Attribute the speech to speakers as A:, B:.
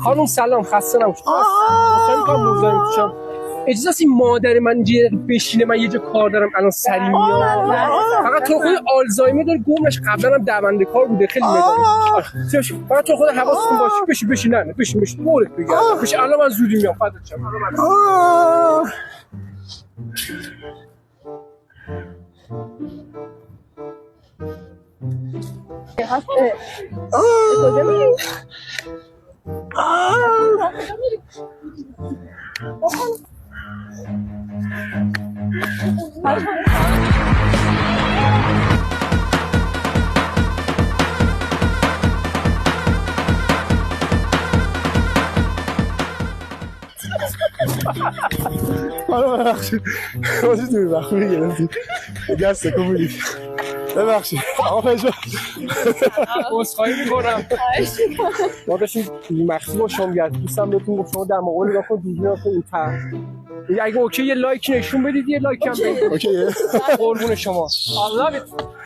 A: خانم سلام، خسته نباشید. اصلا میخوام مزاحم بشم. اجازه است این مادر من یه بشینه، من یه جا کار دارم الان سری میام. فقط تو خود آلزایمر داره گمش، قبلا هم دونده کار بوده خیلی مداره. فقط تو خود حواستون باشه. بشین نه بشین مورد بگم. بشین الان من زودی میام فدات شم.
B: حالا ببخشید باشید توی وقت میگرفتید دست کمونید ببخشید آقا فجا
A: عذرخواهی میکنم. ما داشتیم مخصوص با شما گرد دوستم بهتون گفت شما در مقابل نگاه کن دیگه نگاه کن این طرح. اگه اوکی یه لایک نشون بدید، یه لایک هم بدید.
B: اوکیه
A: قربون شما. I love it.